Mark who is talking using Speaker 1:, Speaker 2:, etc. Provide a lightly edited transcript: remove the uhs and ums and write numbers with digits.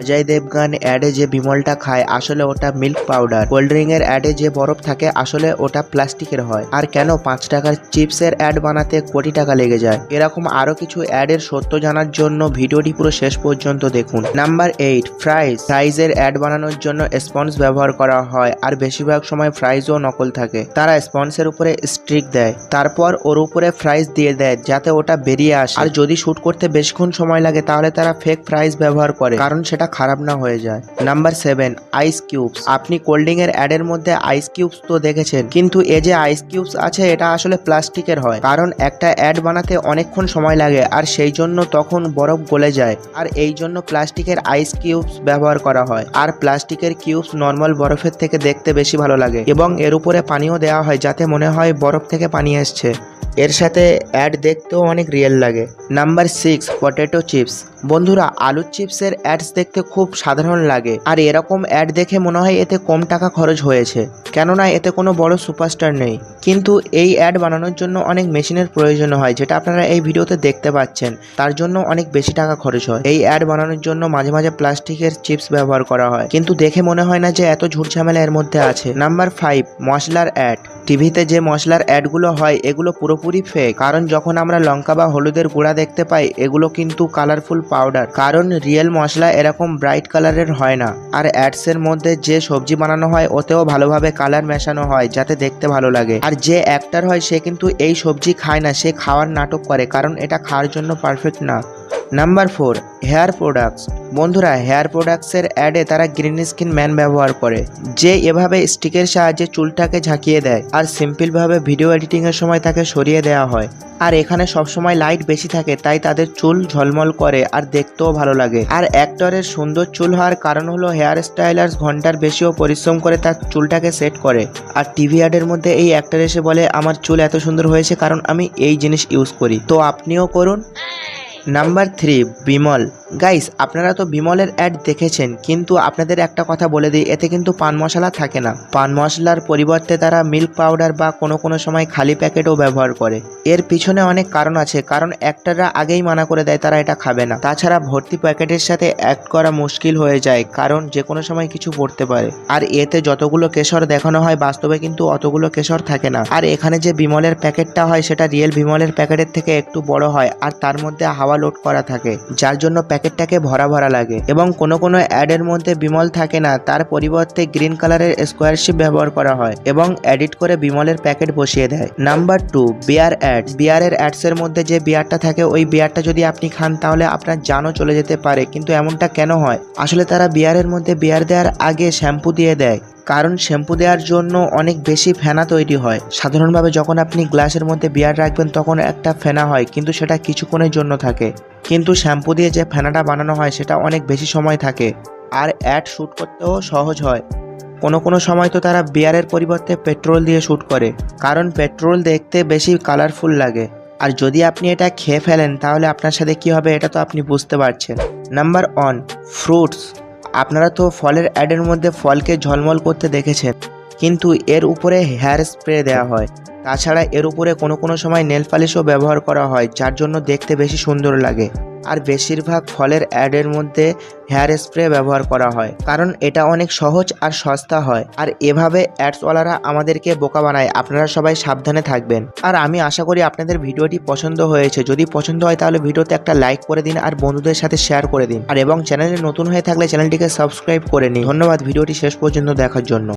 Speaker 1: অজয় দেবগান অ্যাডে যে বিমলটা খায় আসলে ওটা মিল্ক পাউডার। কোল্ড ড্রিঙ্ক এর অ্যাডে যে বরফ থাকে আসলে ওটা প্লাস্টিকের হয়। আর কেন 5 টাকার চিপসের অ্যাড বানাতে কোটি টাকা লেগে যায়। এরকম আরো কিছু অ্যাডের সত্য জানার জন্য ভিডিওটি পুরো শেষ পর্যন্ত দেখুন। নাম্বার 8, ফ্রাইজের অ্যাড বানানোর জন্য স্পঞ্জ ব্যবহার করা হয় আর বেশিরভাগ সময় ফ্রাইজও নকল থাকে। তারা স্পঞ্জের উপরে স্ট্রিক দেয়, তারপর ওর উপরে ফ্রাইজ দিয়ে দেয় যাতে ওটা বেরিয়ে আসে। আর যদি শুট করতে বেশিক্ষণ সময় লাগে তাহলে তারা ফেক ফ্রাইজ ব্যবহার করে কারণ সেটা খারাপ না হয়ে যায়। নাম্বার 7, আইস কিউবস। আপনি কোল্ড ড্রিঙ্ক এর অ্যাডের মধ্যে আইস কিউবস তো দেখেছেন, কিন্তু এই যে আইস কিউবস আছে এটা আসলে প্লাস্টিকের হয় কারণ একটা অ্যাড বানাতে অনেকক্ষণ সময় লাগে আর সেই জন্য তখন বরফ গলে যায়। আর এই জন্য প্লাস্টিকের আইস কিউবস ব্যবহার করা হয়। আর প্লাস্টিকের কিউবস নর্মাল বরফের থেকে দেখতে বেশি ভালো লাগে এবং এর উপরে পানিও দেওয়া হয় যাতে মনে হয় বরফ থেকে পানি আসছে। এর সাথে অ্যাড দেখতেও অনেক রিয়েল লাগে। Number 6, potato chips. বন্ধুরা, আলুর চিপসের অ্যাডস দেখতে খুব সাধারণ লাগে আর এরকম অ্যাড দেখে মনে হয় এতে কম টাকা খরচ হয়েছে, কেননা এতে কোনো বড় সুপারস্টার নেই। কিন্তু এই অ্যাড বানানোর জন্য অনেক মেশিনের প্রয়োজন হয়, যেটা আপনারা এই ভিডিওতে দেখতে পাচ্ছেন। তার জন্য অনেক বেশি টাকা খরচ হয়। এই অ্যাড বানানোর জন্য মাঝে মাঝে প্লাস্টিকের চিপস ব্যবহার করা হয়, কিন্তু দেখে মনে হয় না যে এত ঝুট ঝামেলা এর মধ্যে আছে। নাম্বার 5, মশলার অ্যাড। টিভিতে যে মশলার অ্যাডগুলো হয় এগুলো পুরোপুরি ফেক, কারণ যখন আমরা লঙ্কা বা হলুদের গুঁড়া দেখতে পাই এগুলো কিন্তু কালারফুল পাউডার, কারণ রিয়েল মশলা এরকম ব্রাইট কালারের হয় না। আর অ্যাডসের মধ্যে যে সবজি বানানো হয় ওতেও ভালোভাবে কালার মেশানো হয় যাতে দেখতে ভালো লাগে। আর যে অ্যাক্টর হয় সে কিন্তু এই সবজি খায় না, সে খাওয়ার নাটক করে কারণ এটা খাওয়ার জন্য পারফেক্ট না। Number 4, hair products. বন্ধুরা, হেয়ার প্রোডাক্টসের অ্যাডে তারা গ্রিন স্কিন ম্যান ব্যবহার করে, যে এভাবে স্টিকের সাহায্যে চুলটাকে ঝাঁকিয়ে দেয় আর সিম্পলভাবে ভিডিও এডিটিংয়ের সময় তাকে সরিয়ে দেওয়া হয়। আর এখানে সবসময় লাইট বেশি থাকে তাই তাদের চুল ঝলমল করে আর দেখতেও ভালো লাগে। আর অ্যাক্টরের সুন্দর চুল হওয়ার কারণ হলো হেয়ার স্টাইলার্স ঘন্টার বেশিও পরিশ্রম করে তার চুলটাকে সেট করে। আর টিভি অ্যাডের মধ্যে এই অ্যাক্টর এসে বলে আমার চুল এত সুন্দর হয়েছে কারণ আমি এই জিনিস ইউজ করি, তো আপনিও করুন। নাম্বার 3, বিমল। গাইস, আপনারা তো বিমলের অ্যাড দেখেছেন, কিন্তু আপনাদের একটা কথা বলে দিই, এতে কিন্তু পান মশলা থাকে না। পান মশলার পরিবর্তে তারা মিল্ক পাউডার বা কোনো সময় খালি প্যাকেটও ব্যবহার করে। এর পিছনে অনেক কারণ আছে, কারণ অ্যাক্টররা আগেই মানা করে দেয় তারা এটা খাবে না। তাছাড়া ভর্তি প্যাকেটের সাথে অ্যাক্ট করা মুশকিল হয়ে যায় কারণ যে কোনো সময় কিছু পড়তে পারে। আর এতে যতগুলো কেশর দেখানো হয় বাস্তবে কিন্তু অতগুলো কেশর থাকে না। আর এখানে যে বিমলের প্যাকেটটা হয় সেটা রিয়েল বিমলের প্যাকেটের থেকে একটু বড় হয় আর তার মধ্যে হাওয়া লোড করা থাকে, যার জন্য প্যাকেটটাকে ভরা ভরা লাগে। এবং কোনো অ্যাডের মধ্যে বিমল থাকে না, তার পরিবর্তে গ্রিন কালারের স্কোয়ার শেপ ব্যবহার করা হয় এবং এডিট করে বিমলের প্যাকেট বসিয়ে দেয়। নাম্বার 2, বিয়ার অ্যাড। বিয়ারের অ্যাডস এর মধ্যে যে বিয়ারটা থাকে ওই বিয়ারটা যদি আপনি খান তাহলে আপনার জানও চলে যেতে পারে, কিন্তু এমনটা কেন হয়? আসলে তারা বিয়ারের মধ্যে বিয়ার দেওয়ার আগে শ্যাম্পু দিয়ে দেয়, কারণ শ্যাম্পু দেওয়ার জন্য অনেক বেশি ফেনা তৈরি হয়। সাধারণভাবে যখন আপনি গ্লাসের মধ্যে বিয়ার রাখবেন তখন একটা ফেনা হয়, কিন্তু সেটা কিছুক্ষণের জন্য থাকে, কিন্তু শ্যাম্পু দিয়ে যে ফেনাটা বানানো হয় সেটা অনেক বেশি সময় থাকে। আর অ্যাড শ্যুট করতেও সহজ হয়। কোনো সময় তো তারা বিয়ারের পরিবর্তে পেট্রোল দিয়ে শ্যুট করে, কারণ পেট্রোল দেখতে বেশি কালারফুল লাগে। আর যদি আপনি এটা খেয়ে ফেলেন তাহলে আপনার সাথে কি হবে এটা তো আপনি বুঝতে পারছেন। Number 1, fruits. আপনারা তো ফলের অ্যাডের মধ্যে ফলকে ঝলমল করতে দেখেছেন, কিন্তু এর উপরে হেয়ার স্প্রে দেওয়া হয়। তাছাড়া এর উপরে কোনো সময় নেল পালিশও ব্যবহার করা হয়, যার জন্য দেখতে বেশি সুন্দর লাগে। আর বেশিরভাগ ফলের অ্যাডের মধ্যে হেয়ার স্প্রে ব্যবহার করা হয় কারণ এটা অনেক সহজ আর সস্তা হয়। আর এভাবে অ্যাডসওয়ালারা আমাদেরকে বোকা বানায়। আপনারা সবাই সাবধানে থাকবেন। আর আমি আশা করি আপনাদের ভিডিওটি পছন্দ হয়েছে। যদি পছন্দ হয় তাহলে ভিডিওতে একটা লাইক করে দিন আর বন্ধুদের সাথে শেয়ার করে দিন। আর এবং চ্যানেলে নতুন হয়ে থাকলে চ্যানেলটিকে সাবস্ক্রাইব করে নিন। ধন্যবাদ ভিডিওটি শেষ পর্যন্ত দেখার জন্য।